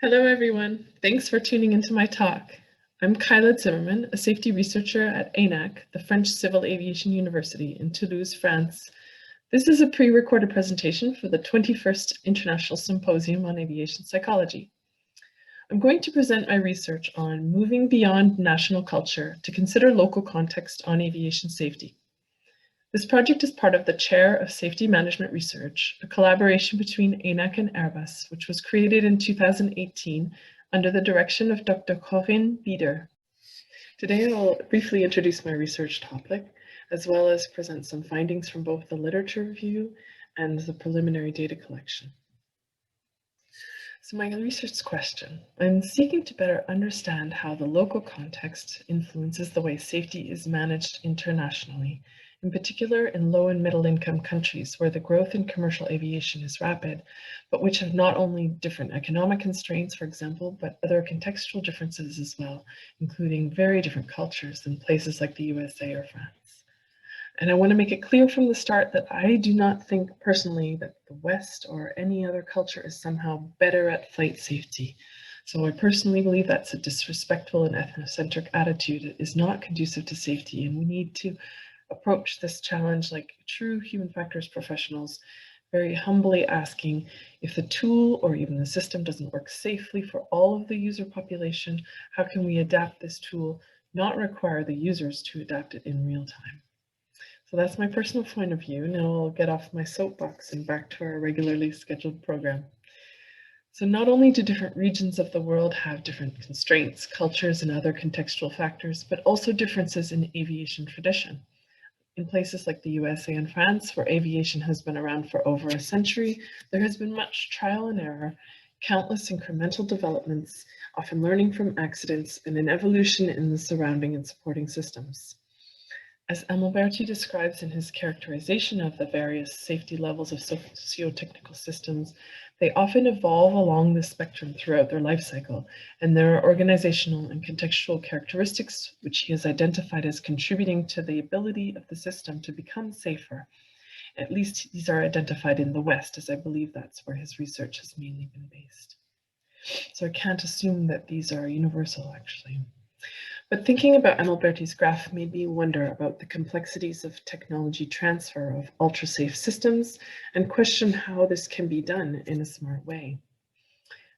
Hello, everyone. Thanks for tuning into my talk. I'm Kyla Zimmerman, a safety researcher at ANAC, the French Civil Aviation University in Toulouse, France. This is a pre-recorded presentation for the 21st International Symposium on Aviation Psychology. I'm going to present my research on moving beyond national culture to consider local context on aviation safety. This project is part of the Chair of Safety Management Research, a collaboration between ANAC and Airbus, which was created in 2018 under the direction of Dr. Corinne Bieder. Today, I'll briefly introduce my research topic, as well as present some findings from both the literature review and the preliminary data collection. So my research question, I'm seeking to better understand how the local context influences the way safety is managed internationally, in particular in low and middle income countries where the growth in commercial aviation is rapid, but which have not only different economic constraints, for example, but other contextual differences as well, including very different cultures than places like the USA or France. And I want to make it clear from the start that I do not think personally that the West or any other culture is somehow better at flight safety. So I personally believe that's a disrespectful and ethnocentric attitude. It is not conducive to safety, and we need to approach this challenge like true human factors professionals, very humbly asking if the tool or even the system doesn't work safely for all of the user population, how can we adapt this tool, not require the users to adapt it in real time? So that's my personal point of view. Now I'll get off my soapbox and back to our regularly scheduled program. So not only do different regions of the world have different constraints, cultures, and other contextual factors, but also differences in aviation tradition. In places like the USA and France, where aviation has been around for over a century, there has been much trial and error, countless incremental developments, often learning from accidents, and an evolution in the surrounding and supporting systems. As Amalberti describes in his characterization of the various safety levels of socio-technical systems, they often evolve along the spectrum throughout their life cycle, and there are organizational and contextual characteristics which he has identified as contributing to the ability of the system to become safer. At least these are identified in the West, as I believe that's where his research has mainly been based. So I can't assume that these are universal, actually. But thinking about Amalberti's graph made me wonder about the complexities of technology transfer of ultra-safe systems and question how this can be done in a smart way.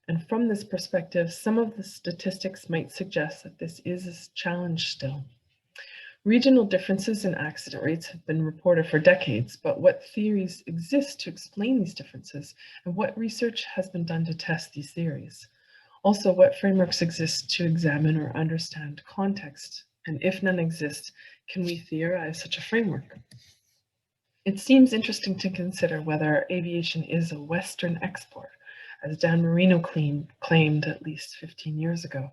And from this perspective, some of the statistics might suggest that this is a challenge still. Regional differences in accident rates have been reported for decades, but what theories exist to explain these differences, and what research has been done to test these theories? Also, what frameworks exist to examine or understand context? And if none exist, can we theorize such a framework? It seems interesting to consider whether aviation is a Western export, as Dan Marino claimed at least 15 years ago,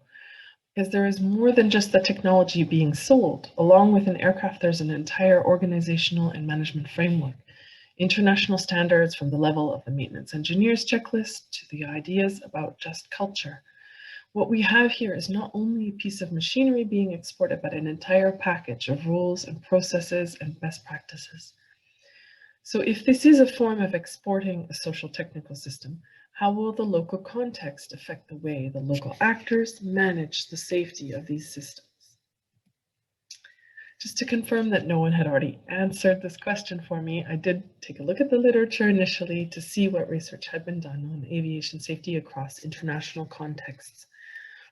because there is more than just the technology being sold. Along with an aircraft, there's an entire organizational and management framework. International standards from the level of the maintenance engineers checklist to the ideas about just culture. What we have here is not only a piece of machinery being exported, but an entire package of rules and processes and best practices. So if this is a form of exporting a social technical system, how will the local context affect the way the local actors manage the safety of these systems? Just to confirm that no one had already answered this question for me, I did take a look at the literature initially to see what research had been done on aviation safety across international contexts.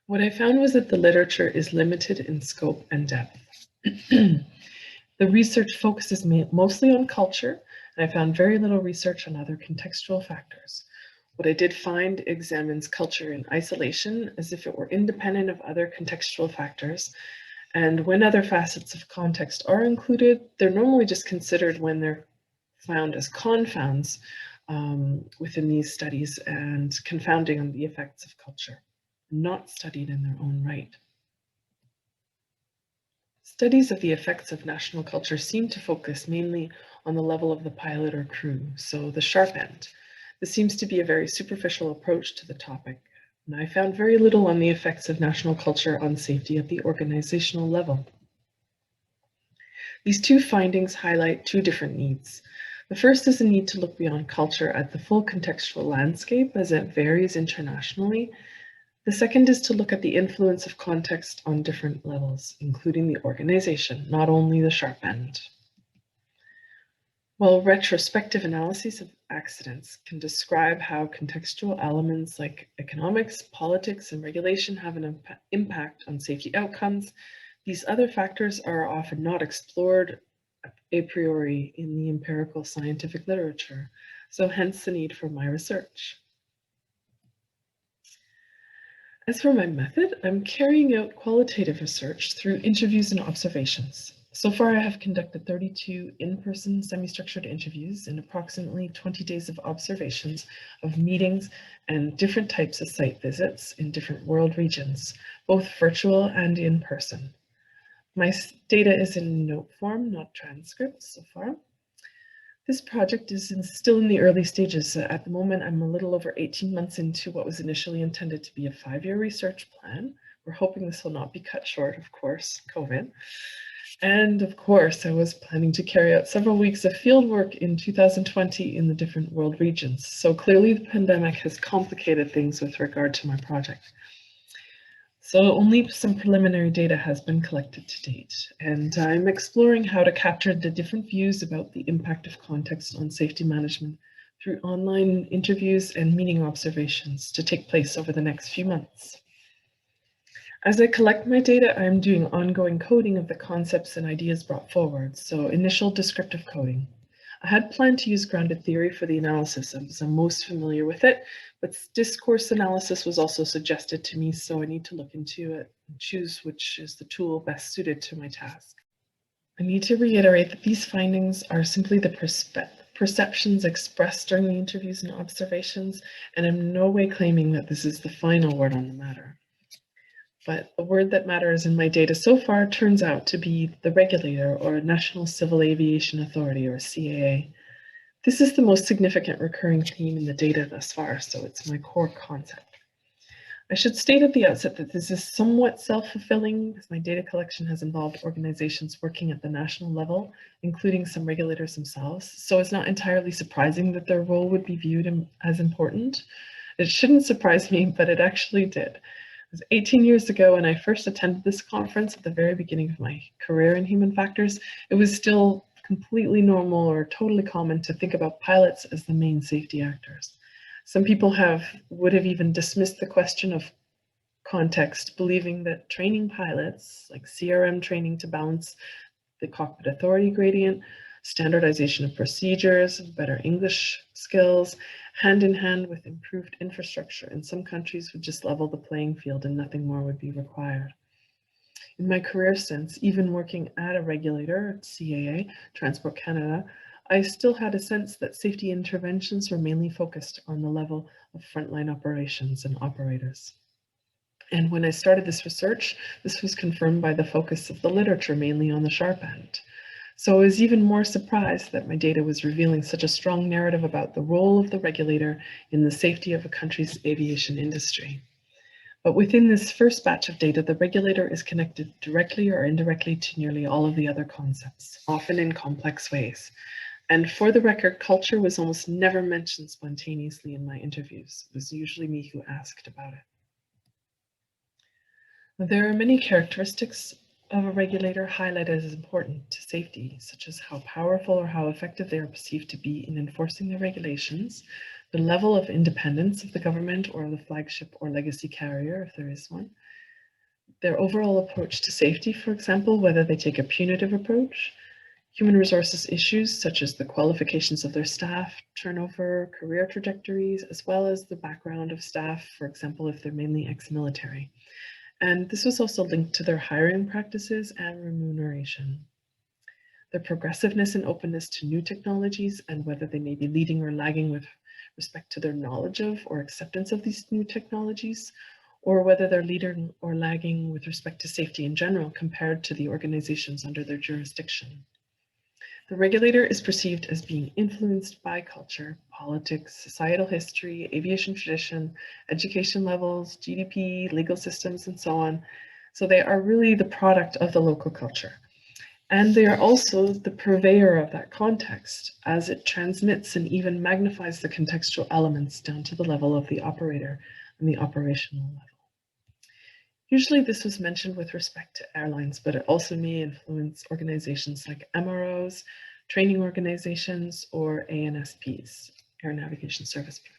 What I found was that the literature is limited in scope and depth. The research focuses mostly on culture, and I found very little research on other contextual factors. What I did find examines culture in isolation as if it were independent of other contextual factors. And when other facets of context are included, they're normally just considered when they're found as confounds within these studies and confounding on the effects of culture, not studied in their own right. Studies of the effects of national culture seem to focus mainly on the level of the pilot or crew, so the sharp end. This seems to be a very superficial approach to the topic, and I found very little on the effects of national culture on safety at the organizational level. These two findings highlight two different needs. The first is the need to look beyond culture at the full contextual landscape as it varies internationally, The second is to look at the influence of context on different levels, including the organization, not only the sharp end. While retrospective analyses of accidents can describe how contextual elements like economics, politics, and regulation have an impact on safety outcomes, these other factors are often not explored a priori in the empirical scientific literature, so hence the need for my research. As for my method, I'm carrying out qualitative research through interviews and observations. So far, I have conducted 32 in-person semi-structured interviews and approximately 20 days of observations of meetings and different types of site visits in different world regions, both virtual and in person. My data is in note form, not transcripts so far. This project is still in the early stages. At the moment, I'm a little over 18 months into what was initially intended to be a 5-year research plan. We're hoping this will not be cut short, of course, COVID. And of course, I was planning to carry out several weeks of field work in 2020 in the different world regions. So clearly the pandemic has complicated things with regard to my project. So only some preliminary data has been collected to date, and I'm exploring how to capture the different views about the impact of context on safety management through online interviews and meeting observations to take place over the next few months. As I collect my data, I'm doing ongoing coding of the concepts and ideas brought forward, so initial descriptive coding. I had planned to use grounded theory for the analysis as I'm most familiar with it, but discourse analysis was also suggested to me, so I need to look into it and choose which is the tool best suited to my task. I need to reiterate that these findings are simply the perceptions expressed during the interviews and observations, and I'm in no way claiming that this is the final word on the matter. But the word that matters in my data so far turns out to be the regulator, or National Civil Aviation Authority, or CAA. This is the most significant recurring theme in the data thus far, so it's my core concept. I should state at the outset that this is somewhat self-fulfilling, as my data collection has involved organizations working at the national level, including some regulators themselves, so it's not entirely surprising that their role would be viewed as important. It shouldn't surprise me, but it actually did. It was 18 years ago when I first attended this conference at the very beginning of my career in human factors. It was still completely normal or totally common to think about pilots as the main safety actors. Some people would have even dismissed the question of context, believing that training pilots, like CRM training to balance the cockpit authority gradient, standardization of procedures, better English skills, hand in hand with improved infrastructure in some countries would just level the playing field and nothing more would be required. In my career since, even working at a regulator at CAA, Transport Canada, I still had a sense that safety interventions were mainly focused on the level of frontline operations and operators. And when I started this research, this was confirmed by the focus of the literature mainly on the sharp end. So I was even more surprised that my data was revealing such a strong narrative about the role of the regulator in the safety of a country's aviation industry. But within this first batch of data, the regulator is connected directly or indirectly to nearly all of the other concepts, often in complex ways. And for the record, culture was almost never mentioned spontaneously in my interviews. It was usually me who asked about it. There are many characteristics of a regulator highlighted as important to safety, such as how powerful or how effective they are perceived to be in enforcing the regulations, the level of independence of the government or the flagship or legacy carrier, if there is one, their overall approach to safety, for example, whether they take a punitive approach, human resources issues such as the qualifications of their staff, turnover, career trajectories, as well as the background of staff, for example, if they're mainly ex-military. And this was also linked to their hiring practices and remuneration. Their progressiveness and openness to new technologies and whether they may be leading or lagging with respect to their knowledge of or acceptance of these new technologies, or whether they're leading or lagging with respect to safety in general compared to the organizations under their jurisdiction. The regulator is perceived as being influenced by culture, politics, societal history, aviation tradition, education levels, GDP, legal systems, and so on. So they are really the product of the local culture. And they are also the purveyor of that context as it transmits and even magnifies the contextual elements down to the level of the operator and the operational level. Usually this was mentioned with respect to airlines, but it also may influence organizations like MROs, training organizations, or ANSPs, Air Navigation Service Providers.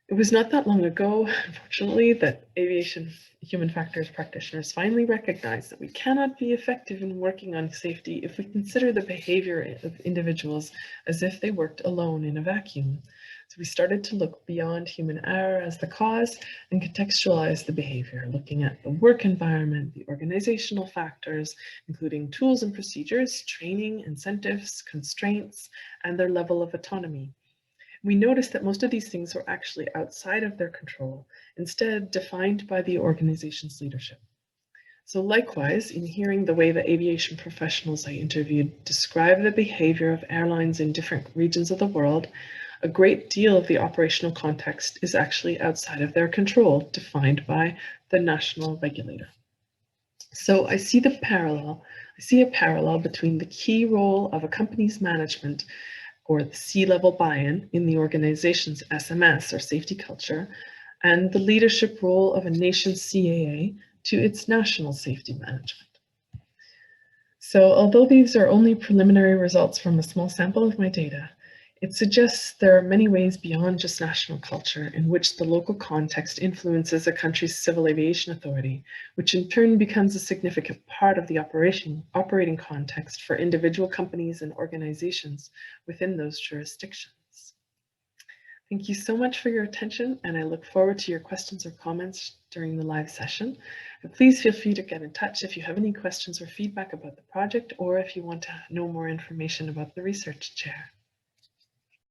It was not that long ago, unfortunately, that aviation human factors practitioners finally recognized that we cannot be effective in working on safety if we consider the behavior of individuals as if they worked alone in a vacuum. So we started to look beyond human error as the cause and contextualize the behavior, looking at the work environment, the organizational factors, including tools and procedures, training, incentives, constraints, and their level of autonomy. We noticed that most of these things were actually outside of their control, instead defined by the organization's leadership. So likewise, in hearing the way the aviation professionals I interviewed describe the behavior of airlines in different regions of the world, a great deal of the operational context is actually outside of their control, defined by the national regulator. So I see a parallel between the key role of a company's management or the C-level buy-in in the organization's SMS or safety culture, and the leadership role of a nation's CAA to its national safety management. So although these are only preliminary results from a small sample of my data, it suggests there are many ways beyond just national culture in which the local context influences a country's civil aviation authority, which in turn becomes a significant part of the operating context for individual companies and organizations within those jurisdictions. Thank you so much for your attention, and I look forward to your questions or comments during the live session. And please feel free to get in touch if you have any questions or feedback about the project, or if you want to know more information about the research chair.